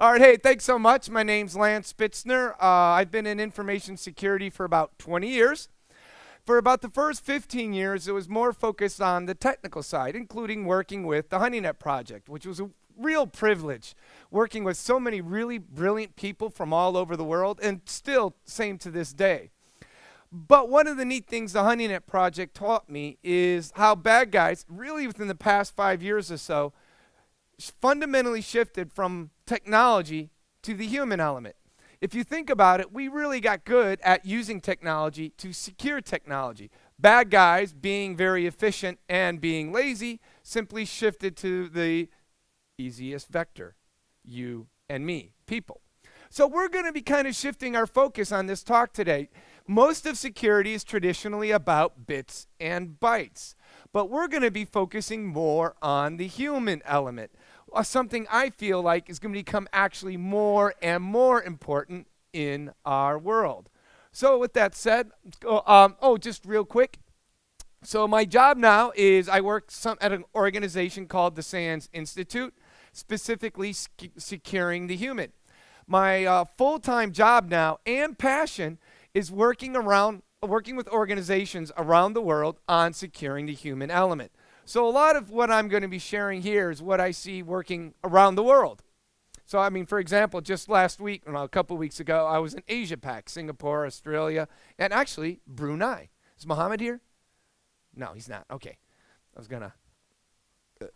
All right, hey, thanks so much. My name's Lance Spitzner. I've been in information security for about 20 years. For about the first 15 years, it was more focused on the technical side, including working with the HoneyNet project, which was a real privilege, working with so many really brilliant people from all over the world, and still same to this day. But one of the neat things the HoneyNet project taught me is how bad guys, really within the past 5 years or so, fundamentally shifted from technology to the human element. If you think about it, we really got good at using technology to secure technology. Bad guys, being very efficient and being lazy, simply shifted to the easiest vector, you and me, people. So we're going to be kind of shifting our focus on this talk today. Most of security is traditionally about bits and bytes, but we're going to be focusing more on the human element, something I feel like is going to become actually more and more important in our world. So with that said, just real quick. So my job now is I work at an organization called the SANS Institute, specifically securing the human. My full-time job now and passion is working with organizations around the world on securing the human element. So a lot of what I'm going to be sharing here is what I see working around the world. So I mean, for example, just last week, a couple weeks ago, I was in Asia Pac, Singapore, Australia, and actually Brunei. Is Mohammed here? No, he's not. Okay. I was going to.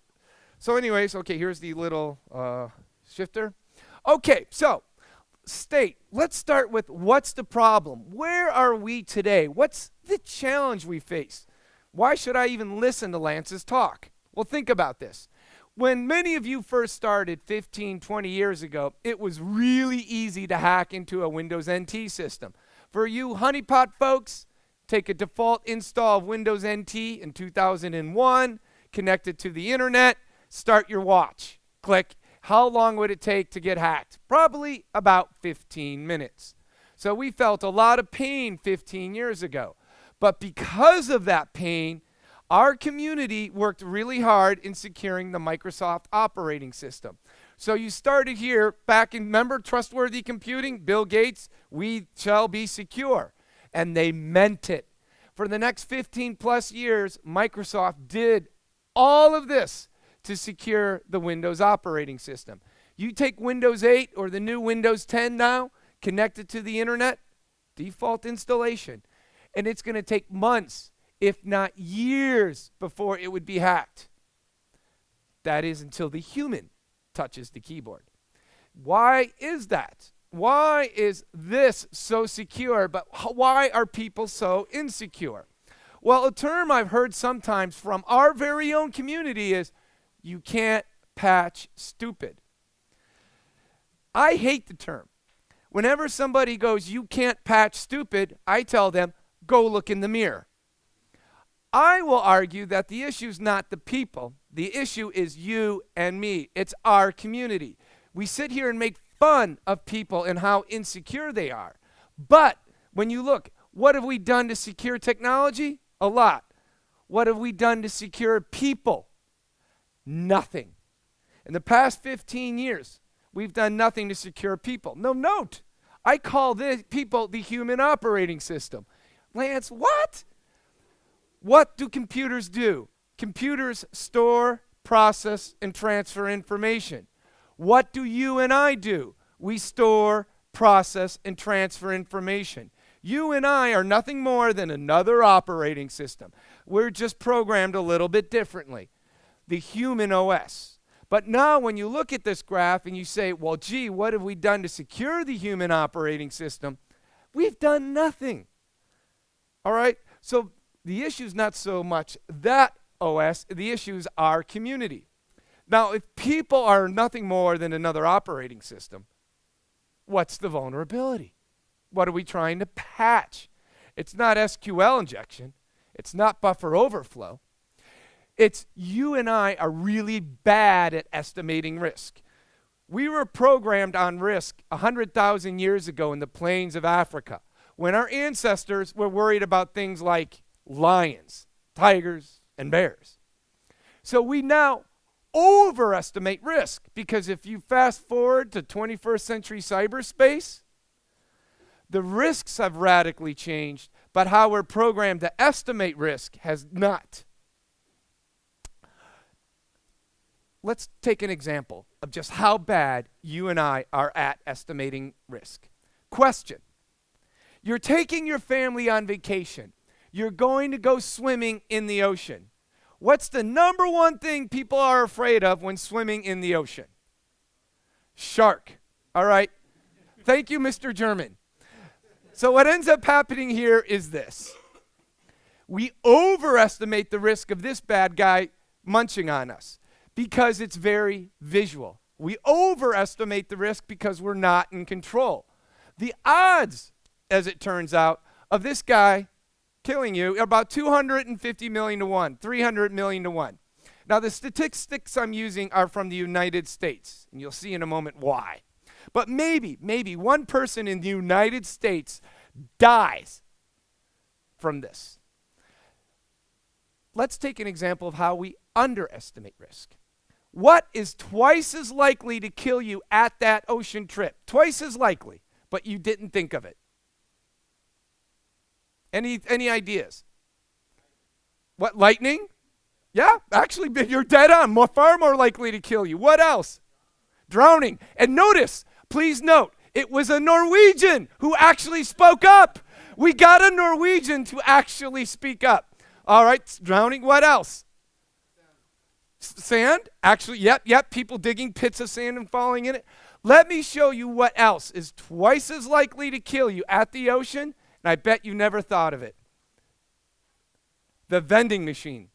So anyways, okay, here's the little shifter. Okay, so let's start with what's the problem? Where are we today? What's the challenge we face? Why should I even listen to Lance's talk? Well, think about this. When many of you first started 15, 20 years ago, it was really easy to hack into a Windows NT system. For you honeypot folks, take a default install of Windows NT in 2001, connect it to the internet, start your watch. Click. How long would it take to get hacked? Probably about 15 minutes. So we felt a lot of pain 15 years ago. But because of that pain, our community worked really hard in securing the Microsoft operating system. So you started here back in, remember trustworthy computing? Bill Gates, we shall be secure. And they meant it. For the next 15 plus years, Microsoft did all of this to secure the Windows operating system. You take Windows 8 or the new Windows 10 now, connect it to the internet, default installation. And it's going to take months, if not years, before it would be hacked. That is until the human touches the keyboard. Why is that? Why is this so secure, but why are people so insecure? Well, a term I've heard sometimes from our very own community is, you can't patch stupid. I hate the term. Whenever somebody goes, you can't patch stupid, I tell them, go look in the mirror. I will argue that the issue is not the people. The issue is you and me. It's our community. We sit here and make fun of people and how insecure they are. But when you look, what have we done to secure technology? A lot. What have we done to secure people? Nothing. In the past 15 years, we've done nothing to secure people. No, note, I call this people the human operating system. Lance, what? What do computers do? Computers store, process, and transfer information. What do you and I do? We store, process, and transfer information. You and I are nothing more than another operating system. We're just programmed a little bit differently. The human OS. But now when you look at this graph and you say, well, gee, what have we done to secure the human operating system? We've done nothing. All right? So the issue is not so much that OS, the issue is our community. Now, if people are nothing more than another operating system, what's the vulnerability? What are we trying to patch? It's not SQL injection. It's not buffer overflow. It's you and I are really bad at estimating risk. We were programmed on risk 100,000 years ago in the plains of Africa when our ancestors were worried about things like lions, tigers, and bears. So we now overestimate risk, because if you fast forward to 21st century cyberspace, the risks have radically changed, but how we're programmed to estimate risk has not. Let's take an example of just how bad you and I are at estimating risk. Question. You're taking your family on vacation. You're going to go swimming in the ocean. What's the number one thing people are afraid of when swimming in the ocean? Shark. All right. Thank you, Mr. German. So what ends up happening here is this. We overestimate the risk of this bad guy munching on us because it's very visual. We overestimate the risk because we're not in control. The odds, as it turns out, of this guy killing you are about 250 million to 1, 300 million to 1. Now, the statistics I'm using are from the United States, and you'll see in a moment why. But maybe one person in the United States dies from this. Let's take an example of how we underestimate risk. What is twice as likely to kill you at that ocean trip? Twice as likely, but you didn't think of it. Any ideas? What, lightning? Yeah, actually, you're dead on. Far more likely to kill you. What else? Drowning. And notice, please note, it was a Norwegian who actually spoke up. We got a Norwegian to actually speak up. All right, drowning. What else? Sand. Actually, yep, people digging pits of sand and falling in it. Let me show you what else is twice as likely to kill you at the ocean, and I bet you never thought of it. The vending machine.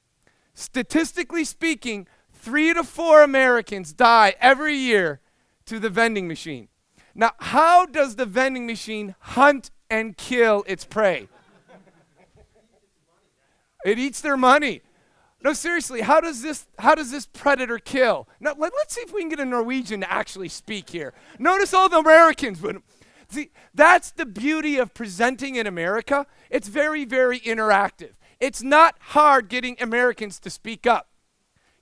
Statistically speaking, 3 to 4 Americans die every year to the vending machine. Now, how does the vending machine hunt and kill its prey? It eats their money. No, seriously, how does this predator kill? Now, let's see if we can get a Norwegian to actually speak here. Notice all the Americans. But see, that's the beauty of presenting in America. It's very, very interactive. It's not hard getting Americans to speak up.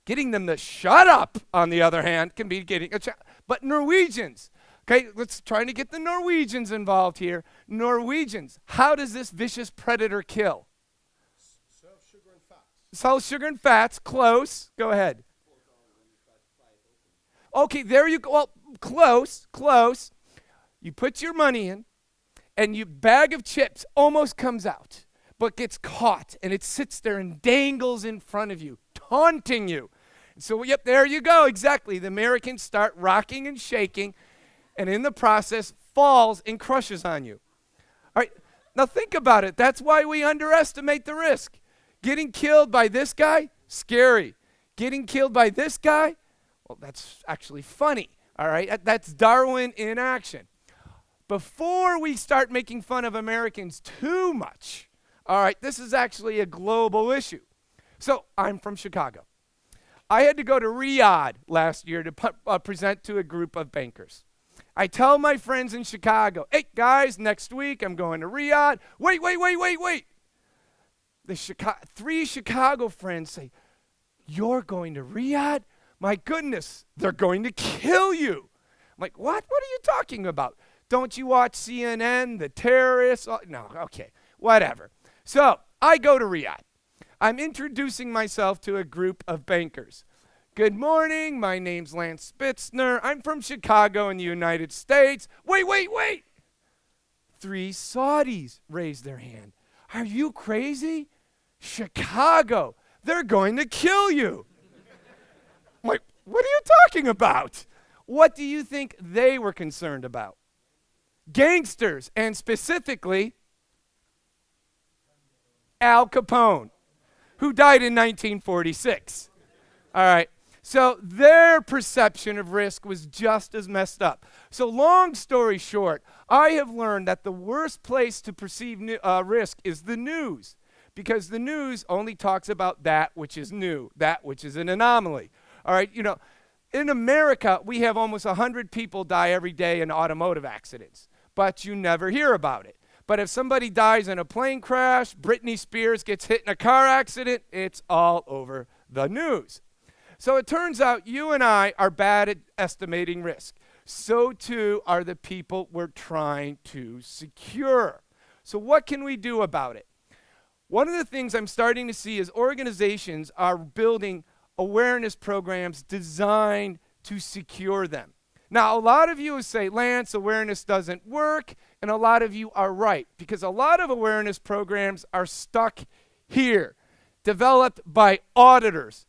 Getting them to shut up, on the other hand, can be getting a but Norwegians, okay, let's try to get the Norwegians involved here. Norwegians, how does this vicious predator kill? Salt, sugar, and fats. Close. Go ahead. Okay, there you go. Well, close. You put your money in, and your bag of chips almost comes out, but gets caught, and it sits there and dangles in front of you, taunting you. So, yep, there you go. Exactly. The Americans start rocking and shaking, and in the process, falls and crushes on you. All right. Now, think about it. That's why we underestimate the risk. Getting killed by this guy, scary. Getting killed by this guy, well, that's actually funny, all right? That's Darwin in action. Before we start making fun of Americans too much, all right, this is actually a global issue. So I'm from Chicago. I had to go to Riyadh last year to present to a group of bankers. I tell my friends in Chicago, hey, guys, next week I'm going to Riyadh. Wait. The 3 Chicago friends say, you're going to Riyadh? My goodness, they're going to kill you. I'm like, what? What are you talking about? Don't you watch CNN, the terrorists? Oh, no, okay, whatever. So I go to Riyadh. I'm introducing myself to a group of bankers. Good morning, my name's Lance Spitzner. I'm from Chicago in the United States. Wait. 3 Saudis raised their hand. Are you crazy? Chicago, they're going to kill you. I'm like, what are you talking about? What do you think they were concerned about? Gangsters, and specifically Al Capone, who died in 1946. All right. So their perception of risk was just as messed up. So long story short, I have learned that the worst place to perceive risk is the news, because the news only talks about that which is new, that which is an anomaly. All right, in America, we have almost 100 people die every day in automotive accidents, but you never hear about it. But if somebody dies in a plane crash, Britney Spears gets hit in a car accident, it's all over the news. So it turns out you and I are bad at estimating risk. So too are the people we're trying to secure. So what can we do about it? One of the things I'm starting to see is organizations are building awareness programs designed to secure them. Now, a lot of you will say, Lance, awareness doesn't work, and a lot of you are right, because a lot of awareness programs are stuck here, developed by auditors.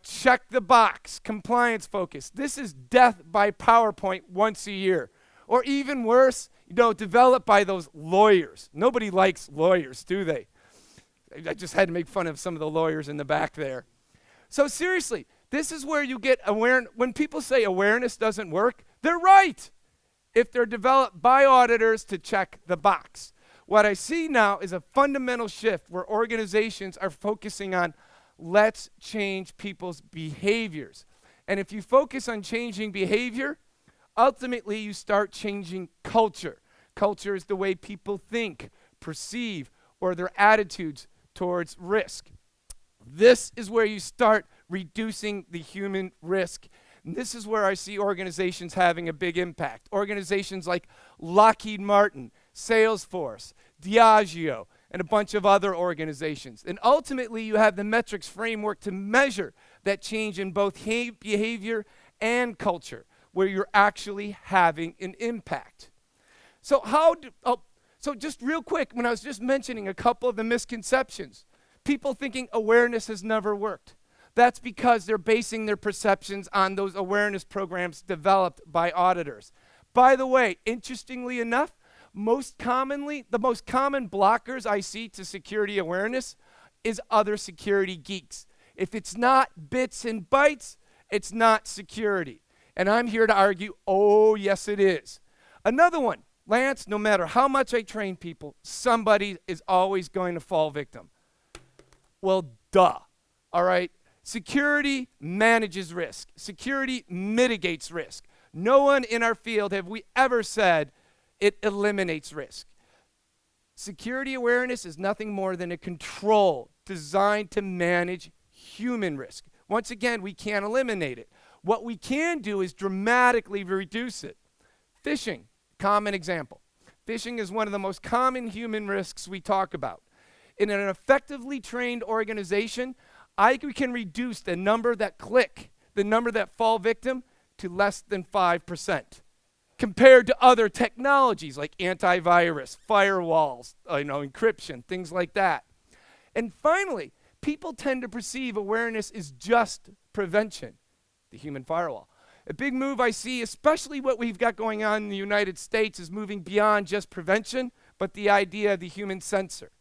Check the box, compliance focus. This is death by PowerPoint once a year. Or even worse, developed by those lawyers. Nobody likes lawyers, do they? I just had to make fun of some of the lawyers in the back there. So seriously, this is where you get awareness. When people say awareness doesn't work, they're right. If they're developed by auditors to check the box. What I see now is a fundamental shift where organizations are focusing on let's change people's behaviors. And if you focus on changing behavior, ultimately you start changing culture. Culture is the way people think, perceive, or their attitudes towards risk. This is where you start reducing the human risk. And this is where I see organizations having a big impact. Organizations like Lockheed Martin, Salesforce, Diageo, and a bunch of other organizations. And ultimately, you have the metrics framework to measure that change in both behavior and culture, where you're actually having an impact. So just real quick, when I was just mentioning a couple of the misconceptions, people thinking awareness has never worked. That's because they're basing their perceptions on those awareness programs developed by auditors. By the way, interestingly enough, the most common blockers I see to security awareness is other security geeks. If it's not bits and bytes, it's not security. And I'm here to argue, oh, yes, it is. Another one, Lance, no matter how much I train people, somebody is always going to fall victim. Well, duh, all right? Security manages risk. Security mitigates risk. No one in our field have we ever said it eliminates risk. Security awareness is nothing more than a control designed to manage human risk. Once again, we can't eliminate it. What we can do is dramatically reduce it. Phishing, common example. Phishing is one of the most common human risks we talk about. In an effectively trained organization, we can reduce the number that click, the number that fall victim, to less than 5%. Compared to other technologies like antivirus, firewalls, encryption, things like that. And finally, people tend to perceive awareness is just prevention, the human firewall. A big move I see, especially what we've got going on in the United States, is moving beyond just prevention, but the idea of the human sensor.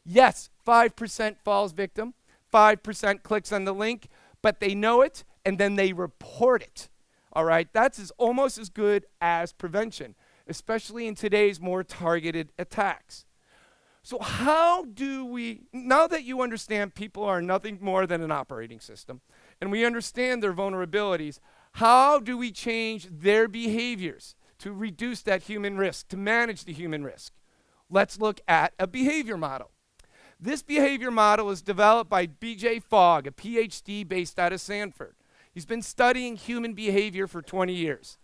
Yes, 5% falls victim, 5% clicks on the link, but they know it and then they report it. All right, that's almost as good as prevention, especially in today's more targeted attacks. So how do we, now that you understand people are nothing more than an operating system, and we understand their vulnerabilities, how do we change their behaviors to reduce that human risk, to manage the human risk? Let's look at a behavior model. This behavior model is developed by B.J. Fogg, a PhD based out of Stanford. He's been studying human behavior for 20 years.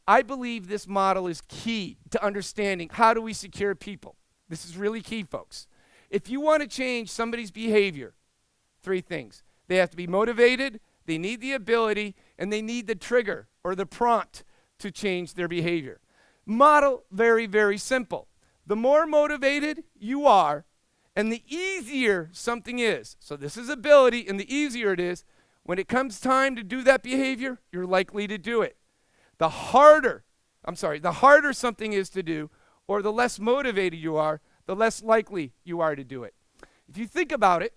I believe this model is key to understanding how do we secure people. This is really key, folks. If you want to change somebody's behavior, 3 things. They have to be motivated, they need the ability, and they need the trigger or the prompt to change their behavior. Model, very, very simple. The more motivated you are, and the easier something is, so this is ability, and the easier it is, when it comes time to do that behavior, you're likely to do it. The harder something is to do, or the less motivated you are, the less likely you are to do it. If you think about it,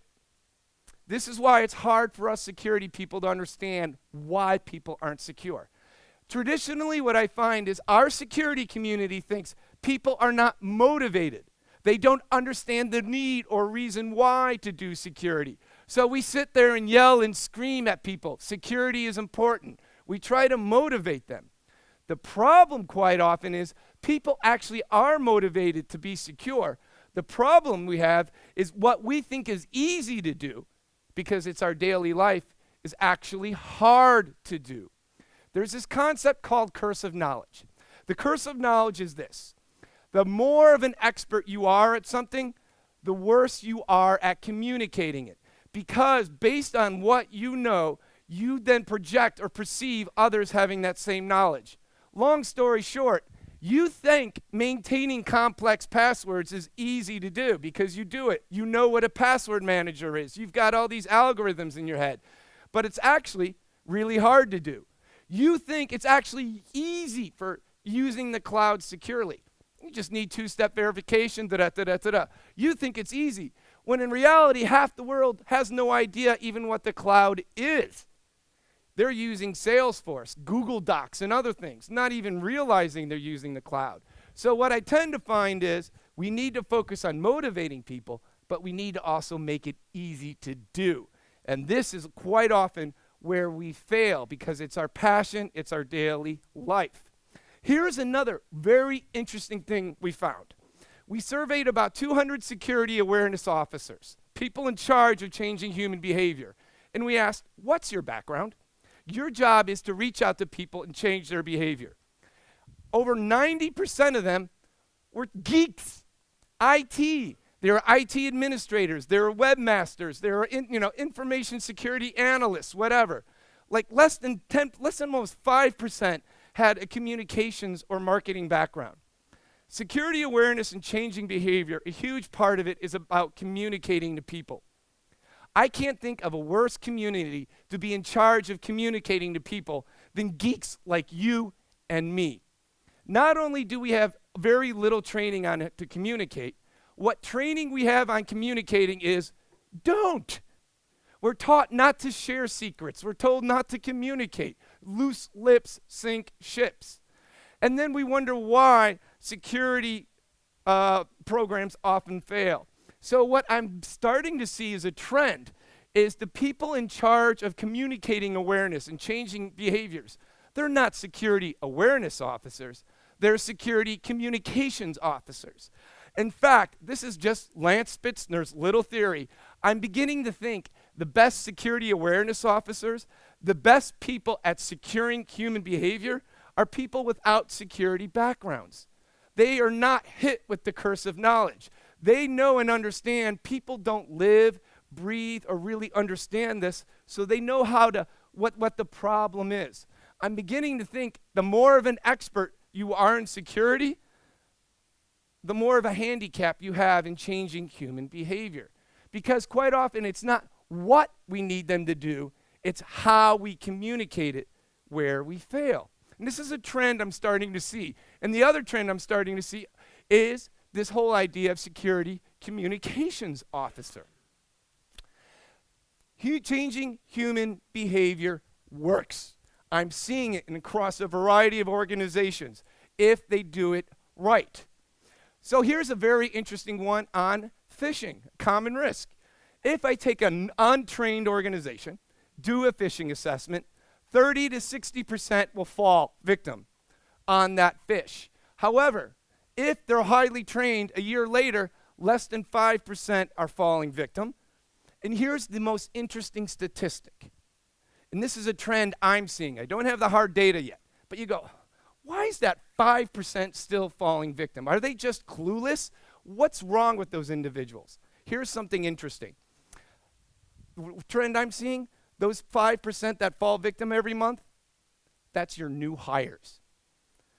this is why it's hard for us security people to understand why people aren't secure. Traditionally, what I find is our security community thinks people are not motivated. They don't understand the need or reason why to do security. So we sit there and yell and scream at people. Security is important. We try to motivate them. The problem quite often is people actually are motivated to be secure. The problem we have is what we think is easy to do, because it's our daily life, is actually hard to do. There's this concept called curse of knowledge. The curse of knowledge is this: the more of an expert you are at something, the worse you are at communicating it. Because based on what you know, you then project or perceive others having that same knowledge. Long story short, you think maintaining complex passwords is easy to do because you do it. You know what a password manager is. You've got all these algorithms in your head. But it's actually really hard to do. You think it's actually easy for using the cloud securely. You just need two-step verification, da-da-da-da-da-da. You think it's easy, when in reality, half the world has no idea even what the cloud is. They're using Salesforce, Google Docs, and other things, not even realizing they're using the cloud. So what I tend to find is we need to focus on motivating people, but we need to also make it easy to do. And this is quite often where we fail because it's our passion, it's our daily life. Here's another very interesting thing we found. We surveyed about 200 security awareness officers, people in charge of changing human behavior. And we asked, what's your background? Your job is to reach out to people and change their behavior. Over 90% of them were geeks, IT. They were IT administrators, they were webmasters, they were information security analysts, whatever. Like less than almost 5% had a communications or marketing background. Security awareness and changing behavior, a huge part of it is about communicating to people. I can't think of a worse community to be in charge of communicating to people than geeks like you and me. Not only do we have very little training on it to communicate, what training we have on communicating is don't. We're taught not to share secrets. We're told not to communicate. Loose lips sink ships. And then we wonder why security programs often fail. So what I'm starting to see as a trend is the people in charge of communicating awareness and changing behaviors. They're not security awareness officers. They're security communications officers. In fact, this is just Lance Spitzner's little theory. I'm beginning to think the best security awareness officers, the best people at securing human behavior, are people without security backgrounds. They are not hit with the curse of knowledge. They know and understand people don't live, breathe, or really understand this, so they know what the problem is. I'm beginning to think the more of an expert you are in security, the more of a handicap you have in changing human behavior. Because quite often it's not what we need them to do, it's how we communicate it where we fail. And this is a trend I'm starting to see. And the other trend I'm starting to see is this whole idea of security communications officer. Changing human behavior works. I'm seeing it across a variety of organizations if they do it right. So here's a very interesting one on phishing, common risk. If I take an untrained organization, do a phishing assessment, 30 to 60% will fall victim on that phish. However, if they're highly trained, a year later, less than 5% are falling victim. And here's the most interesting statistic. And this is a trend I'm seeing. I don't have the hard data yet. But you go, why is that 5% still falling victim? Are they just clueless? What's wrong with those individuals? Here's something interesting. Trend I'm seeing, those 5% that fall victim every month, that's your new hires.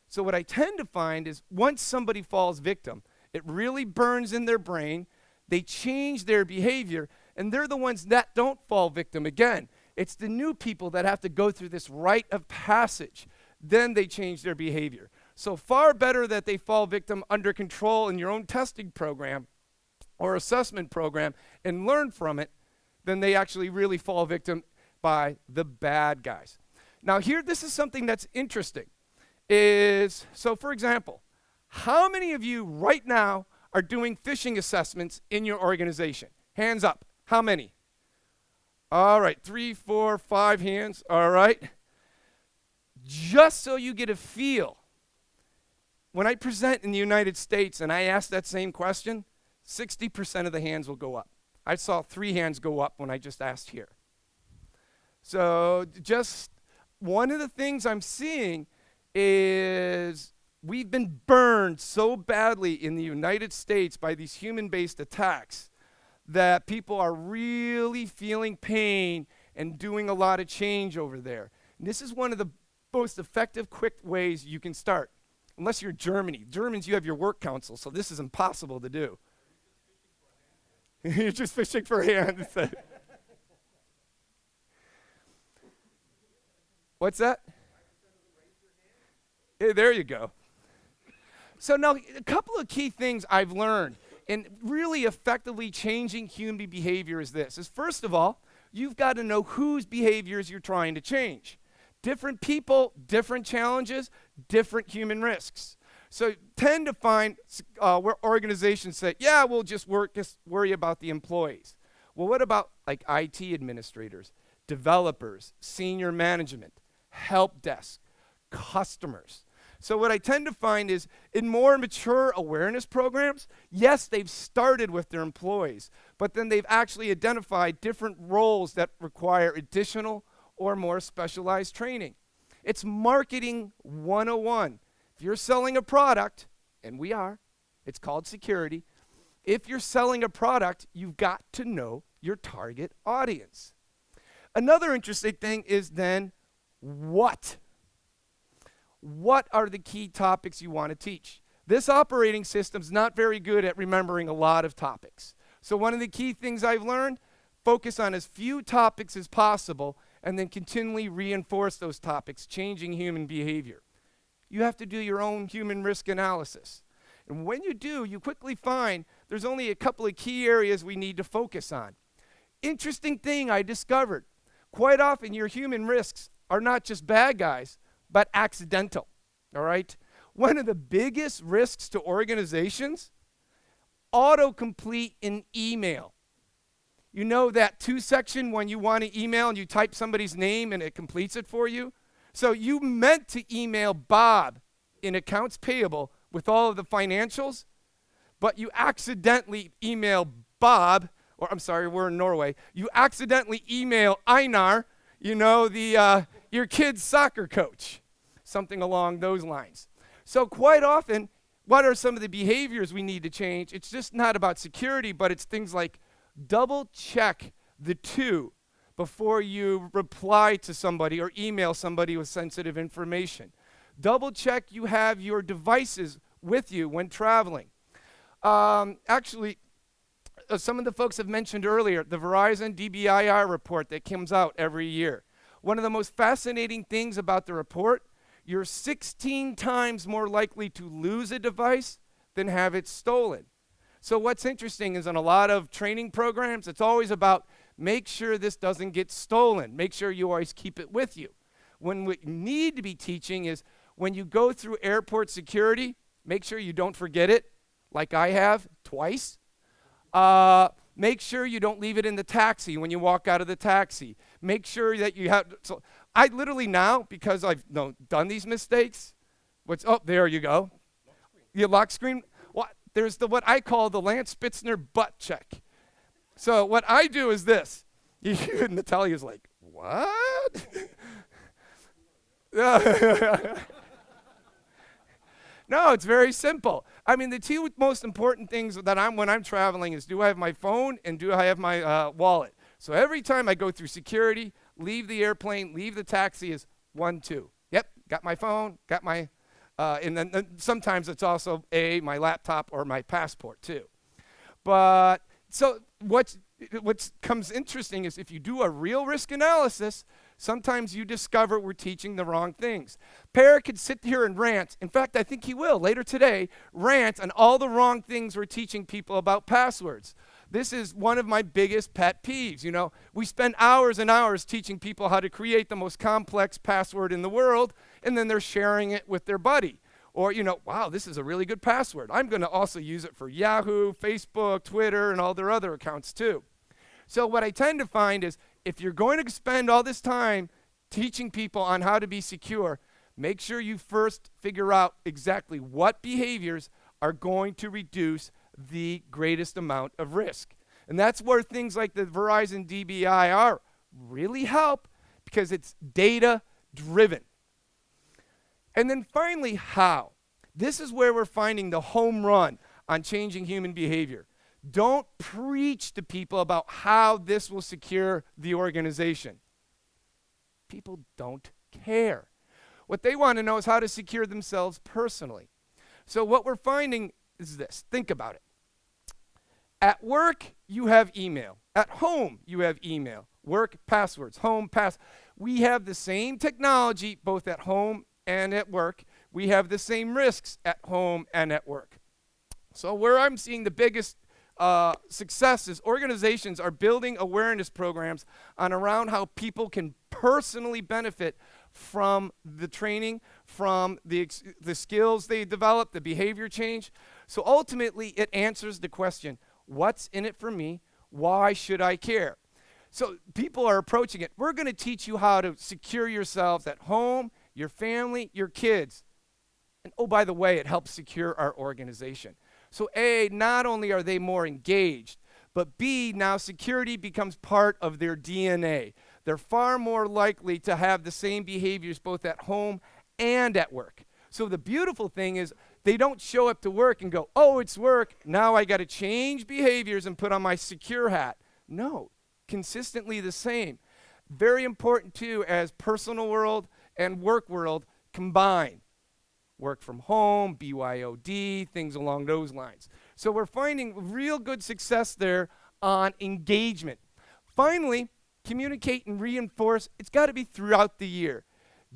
So what I tend to find is once somebody falls victim, it really burns in their brain, they change their behavior, and they're the ones that don't fall victim again. It's the new people that have to go through this rite of passage. Then they change their behavior. So far better that they fall victim under control in your own testing program or assessment program and learn from it than they actually really fall victim by the bad guys. Now here, this is something that's interesting. So for example, how many of you right now are doing phishing assessments in your organization? Hands up. How many? All right, 3, 4, 5 hands. All right. Just so you get a feel, when I present in the United States and I ask that same question, 60% of the hands will go up. I saw 3 hands go up when I just asked here. So just one of the things I'm seeing is we've been burned so badly in the United States by these human-based attacks that people are really feeling pain and doing a lot of change over there. And this is one of the most effective, quick ways you can start. Unless you're Germany. Germans, you have your work council, so this is impossible to do. You're just fishing for hands. What's that? Hey, there you go. So now, a couple of key things I've learned in really effectively changing human behavior is this. Is first of all, you've got to know whose behaviors you're trying to change. Different people, different challenges, different human risks. So tend to find where organizations say, yeah, we'll just worry about the employees. Well, what about like IT administrators, developers, senior management, help desk, customers? So what I tend to find is in more mature awareness programs, yes, they've started with their employees, but then they've actually identified different roles that require additional or more specialized training. It's marketing 101. If you're selling a product, and we are, it's called security. If you're selling a product, you've got to know your target audience. Another interesting thing is then what? What are the key topics you want to teach? This operating system's not very good at remembering a lot of topics. So one of the key things I've learned, focus on as few topics as possible and then continually reinforce those topics, changing human behavior. You have to do your own human risk analysis. And when you do, you quickly find there's only a couple of key areas we need to focus on. Interesting thing I discovered, quite often your human risks are not just bad guys, but accidental, all right? One of the biggest risks to organizations, autocomplete in email. You know that section when you want to email and you type somebody's name and it completes it for you? So you meant to email Bob in accounts payable with all of the financials, but you accidentally email Bob, or I'm sorry, we're in Norway. You accidentally email Einar, you know, your kid's soccer coach, something along those lines. So quite often, what are some of the behaviors we need to change? It's just not about security, but it's things like double check the two before you reply to somebody or email somebody with sensitive information. Double check you have your devices with you when traveling. Actually, some of the folks have mentioned earlier the Verizon DBIR report that comes out every year. One of the most fascinating things about the report, you're 16 times more likely to lose a device than have it stolen. So what's interesting is in a lot of training programs, it's always about make sure this doesn't get stolen. Make sure you always keep it with you. When what you need to be teaching is when you go through airport security, make sure you don't forget it, like I have twice. Make sure you don't leave it in the taxi when you walk out of the taxi. Make sure that you have, so I literally now, because I've done these mistakes, there you go. Your lock screen. Well, there's what I call the Lance Spitzner butt check. So what I do is this. Natalia's like, what? No, it's very simple. I mean, the two most important things that when I'm traveling is do I have my phone and do I have my wallet? So every time I go through security, leave the airplane, leave the taxi is 1, 2. Yep, got my phone, got my, and then sometimes it's also my laptop or my passport too. But so what comes interesting is if you do a real risk analysis, sometimes you discover we're teaching the wrong things. Parrot could sit here and rant. In fact, I think he will later today rant on all the wrong things we're teaching people about passwords. This is one of my biggest pet peeves. You know, we spend hours and hours teaching people how to create the most complex password in the world, and then they're sharing it with their buddy. Or, wow, this is a really good password. I'm going to also use it for Yahoo, Facebook, Twitter, and all their other accounts too. So what I tend to find is if you're going to spend all this time teaching people on how to be secure, make sure you first figure out exactly what behaviors are going to reduce the greatest amount of risk. And that's where things like the Verizon DBIR really help because it's data driven. And then finally, how? This is where we're finding the home run on changing human behavior. Don't preach to people about how this will secure the organization. People don't care. What they want to know is how to secure themselves personally. So what we're finding is this. Think about it. At work, you have email. At home, you have email. Work, passwords. Home, pass. We have the same technology both at home and at work. We have the same risks at home and at work. So where I'm seeing the biggest success is organizations are building awareness programs on around how people can personally benefit from the training, from the skills they develop, the behavior change. So ultimately, it answers the question, what's in it for me? Why should I care? So people are approaching it. We're going to teach you how to secure yourselves at home, your family, your kids. And oh, by the way, it helps secure our organization. So A, not only are they more engaged, but B, now security becomes part of their DNA. They're far more likely to have the same behaviors both at home and at work. So the beautiful thing is they don't show up to work and go, oh, it's work, now I got to change behaviors and put on my secure hat. No, consistently the same. Very important too as personal world and work world combine. Work from home, BYOD, things along those lines. So we're finding real good success there on engagement. Finally, communicate and reinforce, it's got to be throughout the year.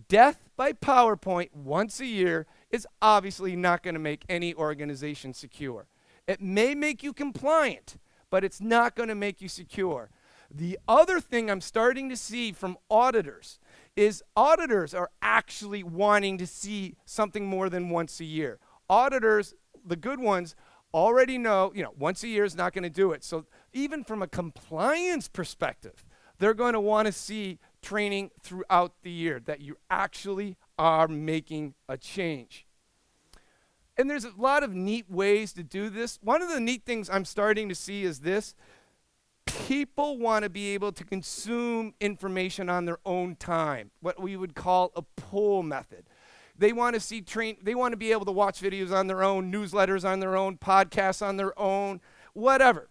Death by PowerPoint once a year is obviously not going to make any organization secure. It may make you compliant, but it's not going to make you secure. The other thing I'm starting to see from auditors is auditors are actually wanting to see something more than once a year. Auditors, the good ones, already know, once a year is not going to do it. So even from a compliance perspective, they're going to want to see training throughout the year, that you actually are making a change. And there's a lot of neat ways to do this. One of the neat things I'm starting to see is this. People want to be able to consume information on their own time, what we would call a pull method. They want to they want to be able to watch videos on their own, newsletters on their own, podcasts on their own, whatever.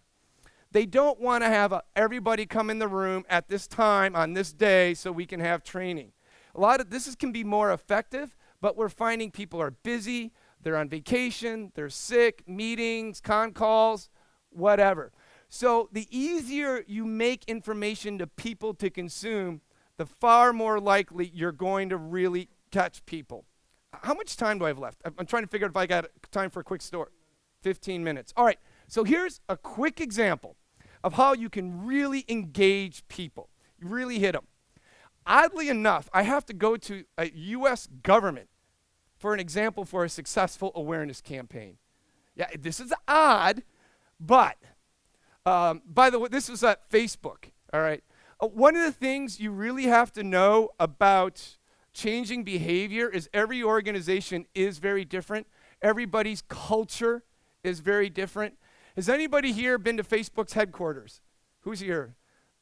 They don't want to have everybody come in the room at this time on this day so we can have training. A lot of this can be more effective, but we're finding people are busy, they're on vacation, they're sick, meetings, con calls, whatever. So the easier you make information to people to consume, the far more likely you're going to really catch people. How much time do I have left? I'm trying to figure out if I got time for a quick story. 15 minutes. All right, so here's a quick example of how you can really engage people. You really hit them. Oddly enough, I have to go to a U.S. government for an example for a successful awareness campaign. Yeah, this is odd, but by the way, this was at Facebook, all right? One of the things you really have to know about changing behavior is every organization is very different. Everybody's culture is very different. Has anybody here been to Facebook's headquarters? Who's here?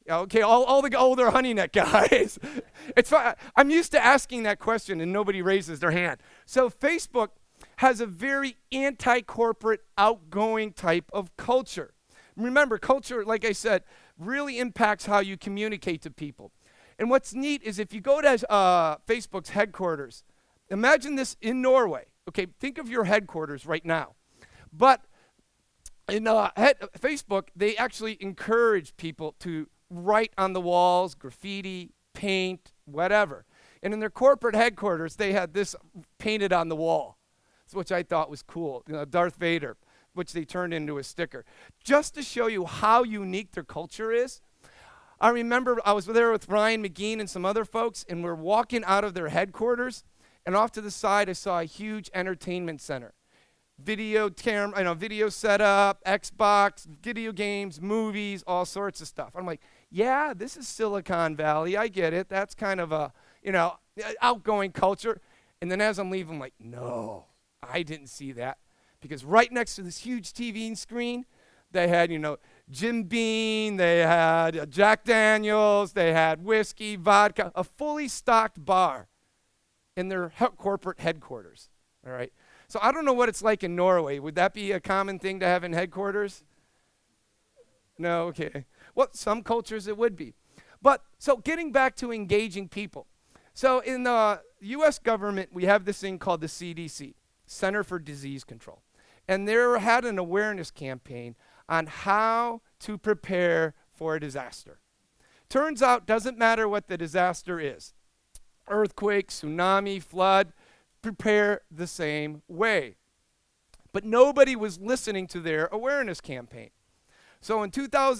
Okay, all the older Honey Nut guys. It's fine. I'm used to asking that question and nobody raises their hand. So Facebook has a very anti-corporate, outgoing type of culture. Remember, culture, like I said, really impacts how you communicate to people. And what's neat is if you go to Facebook's headquarters, imagine this in Norway. Okay, think of your headquarters right now. But in Facebook, they actually encourage people to write on the walls, graffiti, paint, whatever. And in their corporate headquarters, they had this painted on the wall, which I thought was cool, Darth Vader, which they turned into a sticker. Just to show you how unique their culture is, I remember I was there with Ryan McGean and some other folks, and we're walking out of their headquarters, and off to the side, I saw a huge entertainment center. Video setup, Xbox, video games, movies, all sorts of stuff. I'm like, yeah, this is Silicon Valley. I get it. That's kind of a, outgoing culture. And then as I'm leaving, I'm like, no, I didn't see that. Because right next to this huge TV screen, they had, Jim Beam, they had Jack Daniels, they had whiskey, vodka, a fully stocked bar in their corporate headquarters. All right. So I don't know what it's like in Norway. Would that be a common thing to have in headquarters? No, okay. Well, some cultures it would be. But so getting back to engaging people. So in the US government, we have this thing called the CDC, Center for Disease Control. And they had an awareness campaign on how to prepare for a disaster. Turns out, doesn't matter what the disaster is. Earthquake, tsunami, flood, prepare the same way. But nobody was listening to their awareness campaign. So in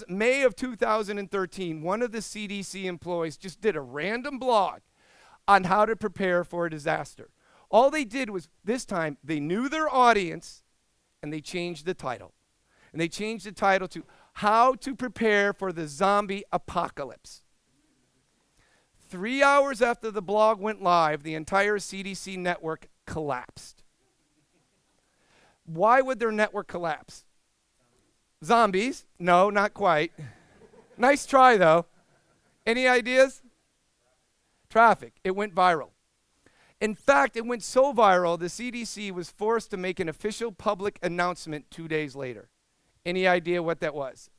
May of 2013, one of the CDC employees just did a random blog on how to prepare for a disaster. All they did was, this time, they knew their audience, and they changed the title. And they changed the title to How to Prepare for the Zombie Apocalypse. 3 hours after the blog went live, the entire CDC network collapsed. Why would their network collapse? Zombies? No, not quite. Nice try, though. Any ideas? Traffic. It went viral. In fact, it went so viral, the CDC was forced to make an official public announcement 2 days later. Any idea what that was?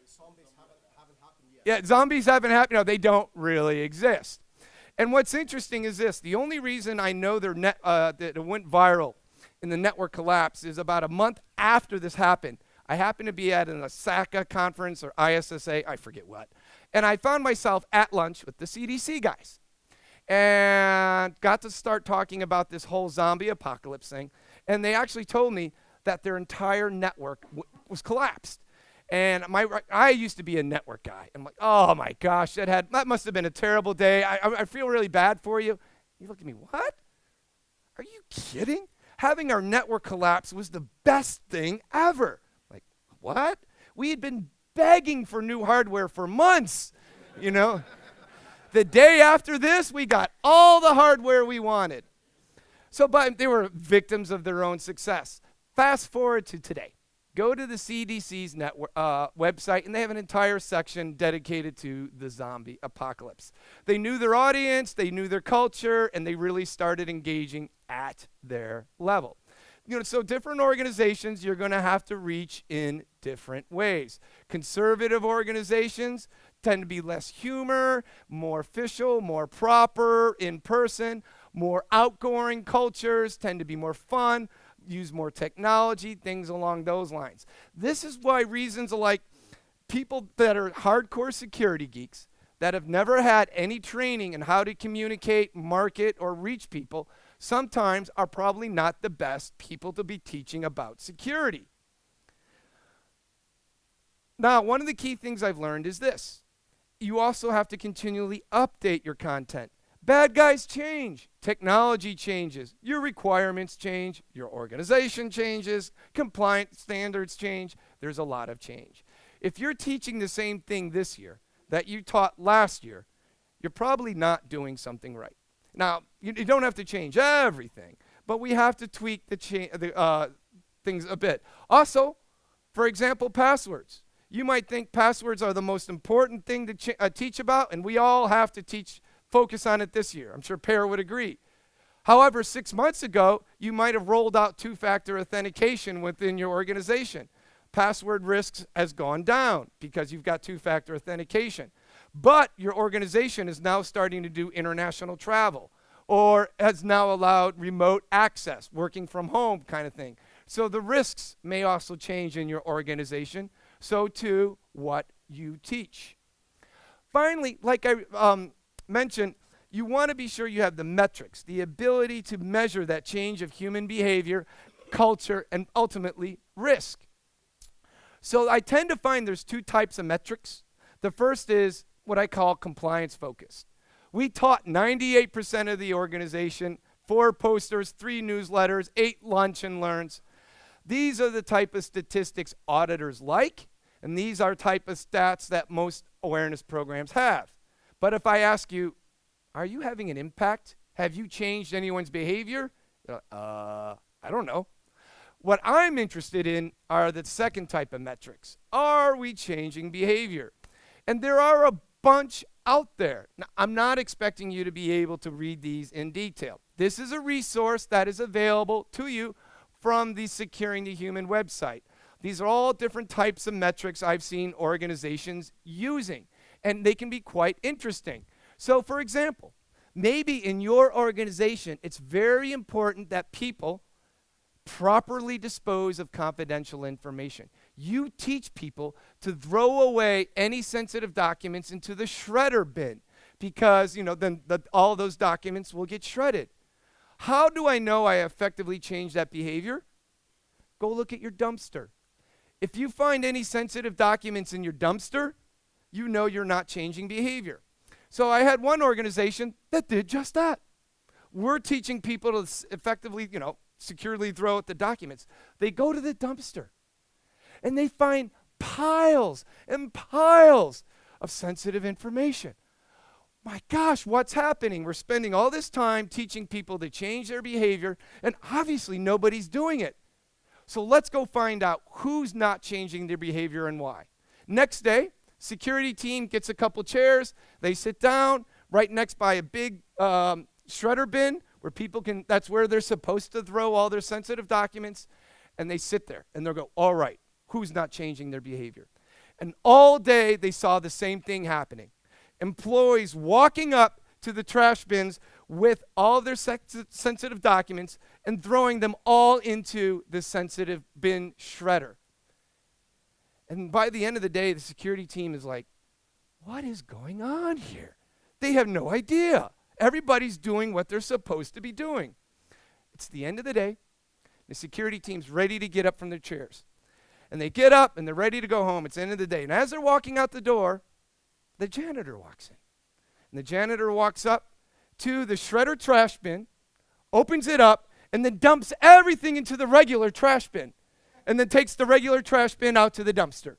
Zombies haven't happened yet. Yeah, zombies haven't happened. No, they don't really exist. And what's interesting is this. The only reason I know that it went viral in the network collapse is about a month after this happened. I happened to be at an OSACA conference or ISSA, I forget what. And I found myself at lunch with the CDC guys. And got to start talking about this whole zombie apocalypse thing. And they actually told me that their entire network was collapsed. And I used to be a network guy. I'm like, oh my gosh, that must have been a terrible day. I feel really bad for you. You look at me, what? Are you kidding? Having our network collapse was the best thing ever. Like, what? We had been begging for new hardware for months, you know. The day after this, we got all the hardware we wanted. But they were victims of their own success. Fast forward to today. Go to the CDC's network, website, and they have an entire section dedicated to the zombie apocalypse. They knew their audience, they knew their culture, and they really started engaging at their level. So different organizations, you're going to have to reach in different ways. Conservative organizations tend to be less humor, more official, more proper, in person. More outgoing cultures tend to be more fun, use more technology, things along those lines. This is why reasons like people that are hardcore security geeks that have never had any training in how to communicate, market, or reach people sometimes are probably not the best people to be teaching about security. Now, one of the key things I've learned is this. You also have to continually update your content. Bad guys change. Technology changes. Your requirements change. Your organization changes. Compliance standards change. There's a lot of change. If you're teaching the same thing this year that you taught last year, you're probably not doing something right. Now, you don't have to change everything, but we have to tweak the things a bit. Also, for example, passwords. You might think passwords are the most important thing to teach about, and we all have to focus on it this year. I'm sure Per would agree. However, 6 months ago, you might have rolled out two-factor authentication within your organization. Password risks has gone down because you've got two-factor authentication. But your organization is now starting to do international travel or has now allowed remote access, working from home kind of thing. So the risks may also change in your organization. So too, what you teach. Finally, like I mentioned, you want to be sure you have the metrics, the ability to measure that change of human behavior, culture, and ultimately risk. So I tend to find there's two types of metrics. The first is what I call compliance focused. We taught 98% of the organization, 4 posters, 3 newsletters, 8 lunch and learns. These are the type of statistics auditors like, and these are type of stats that most awareness programs have. But if I ask you, are you having an impact? Have you changed anyone's behavior? I don't know. What I'm interested in are the second type of metrics. Are we changing behavior? And there are a bunch out there. Now, I'm not expecting you to be able to read these in detail. This is a resource that is available to you from the Securing the Human website. These are all different types of metrics I've seen organizations using, and they can be quite interesting. So, for example, maybe in your organization, it's very important that people properly dispose of confidential information. You teach people to throw away any sensitive documents into the shredder bin because, then all those documents will get shredded. How do I know I effectively changed that behavior? Go look at your dumpster. If you find any sensitive documents in your dumpster, you know you're not changing behavior. So I had one organization that did just that. We're teaching people to effectively, securely throw out the documents. They go to the dumpster and they find piles and piles of sensitive information. My gosh, what's happening? We're spending all this time teaching people to change their behavior, and obviously nobody's doing it. So let's go find out who's not changing their behavior and why. Next day, security team gets a couple chairs. They sit down right next by a big shredder bin where people can, that's where they're supposed to throw all their sensitive documents. And they sit there and they'll go, all right, who's not changing their behavior? And all day they saw the same thing happening. Employees walking up to the trash bins with all their sensitive documents and throwing them all into the sensitive bin shredder. And by the end of the day, the security team is like, what is going on here? They have no idea. Everybody's doing what they're supposed to be doing. It's the end of the day. The security team's ready to get up from their chairs. And they get up and they're ready to go home. It's the end of the day. And as they're walking out the door, the janitor walks in. And the janitor walks up to the shredder trash bin, opens it up, and then dumps everything into the regular trash bin. And then takes the regular trash bin out to the dumpster.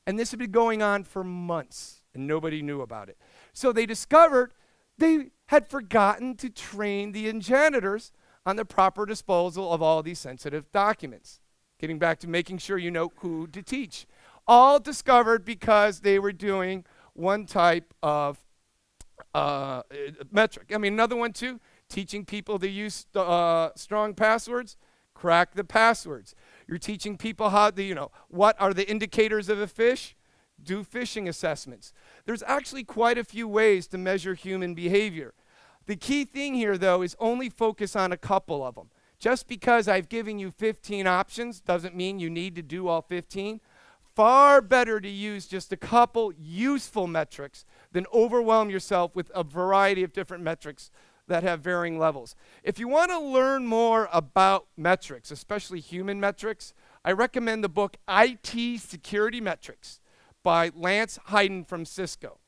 And this had been going on for months, and nobody knew about it. So they discovered they had forgotten to train the janitors on the proper disposal of all these sensitive documents. Getting back to making sure you know who to teach. All discovered because they were doing one type of metric. I mean, another one too, teaching people to use strong passwords, crack the passwords. You're teaching people how to, what are the indicators of a phish? Do phishing assessments. There's actually quite a few ways to measure human behavior. The key thing here, though, is only focus on a couple of them. Just because I've given you 15 options doesn't mean you need to do all 15. Far better to use just a couple useful metrics than overwhelm yourself with a variety of different metrics that have varying levels. If you want to learn more about metrics, especially human metrics, I recommend the book IT Security Metrics by Lance Hyden from Cisco.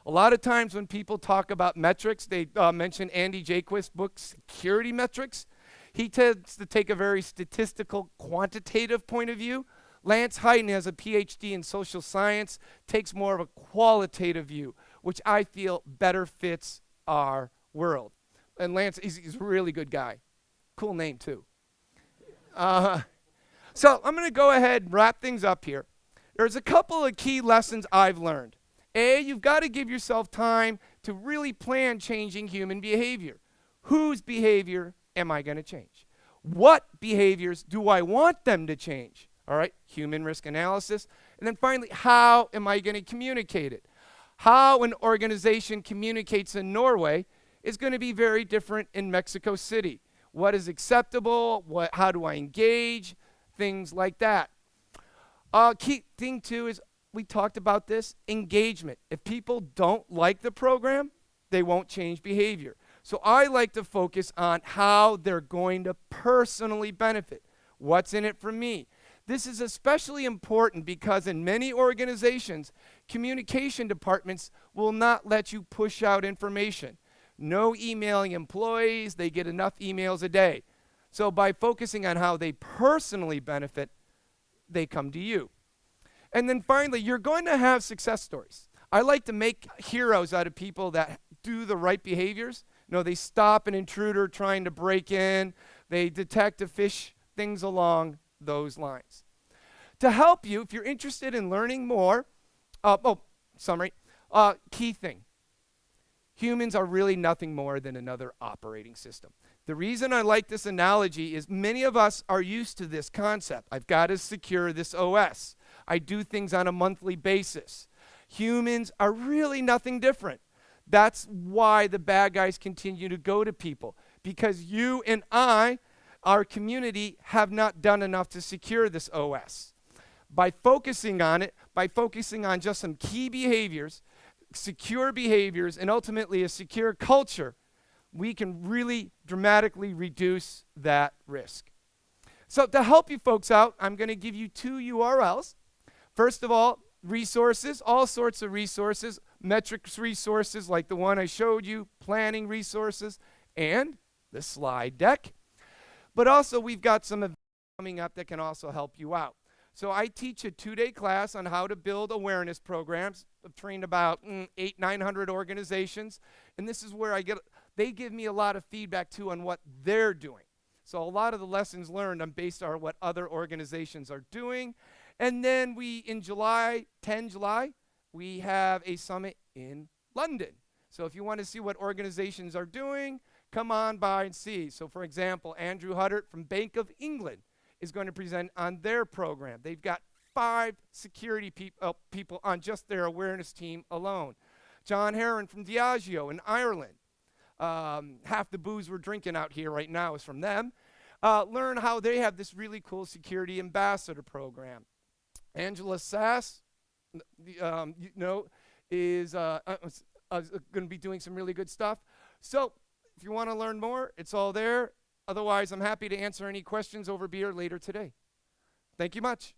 A lot of times when people talk about metrics, they mention Andy Jaquist's book, Security Metrics. He tends to take a very statistical, quantitative point of view. Lance Hyden has a PhD in social science, takes more of a qualitative view, which I feel better fits our world. And Lance, he's a really good guy. Cool name, too. So I'm going to go ahead and wrap things up here. There's a couple of key lessons I've learned. A, you've got to give yourself time to really plan changing human behavior. Whose behavior am I going to change? What behaviors do I want them to change? All right, human risk analysis. And then finally, how am I going to communicate it? How an organization communicates in Norway is going to be very different in Mexico City. What is acceptable? How do I engage? Things like that. Key thing, too, is we talked about this, engagement. If people don't like the program, they won't change behavior. So I like to focus on how they're going to personally benefit. What's in it for me? This is especially important because in many organizations, communication departments will not let you push out information. No emailing employees, they get enough emails a day. So by focusing on how they personally benefit, they come to you. And then finally, you're going to have success stories. I like to make heroes out of people that do the right behaviors. They stop an intruder trying to break in. They detect a phish things along those lines. To help you, if you're interested in learning more, summary, key thing. Humans are really nothing more than another operating system. The reason I like this analogy is many of us are used to this concept. I've got to secure this OS. I do things on a monthly basis. Humans are really nothing different. That's why the bad guys continue to go to people, because you and I, our community, have not done enough to secure this OS. By focusing on it, by focusing on just some key behaviors, secure behaviors, and ultimately a secure culture, we can really dramatically reduce that risk. So to help you folks out, I'm going to give you 2 URLs. First of all, resources, all sorts of resources, metrics resources like the one I showed you, planning resources, and the slide deck. But also we've got some events coming up that can also help you out. So I teach a 2-day class on how to build awareness programs. I've trained about 900 organizations, and this is where they give me a lot of feedback too on what they're doing. So a lot of the lessons learned are based on what other organizations are doing. And then in July, we have a summit in London. So if you want to see what organizations are doing, come on by and see. So for example, Andrew Huddart from Bank of England is going to present on their program. They've got 5 security people on just their awareness team alone. John Heron from Diageo in Ireland. Half the booze we're drinking out here right now is from them. Learn how they have this really cool security ambassador program. Angela Sass, is going to be doing some really good stuff. So if you want to learn more, it's all there. Otherwise, I'm happy to answer any questions over beer later today. Thank you much.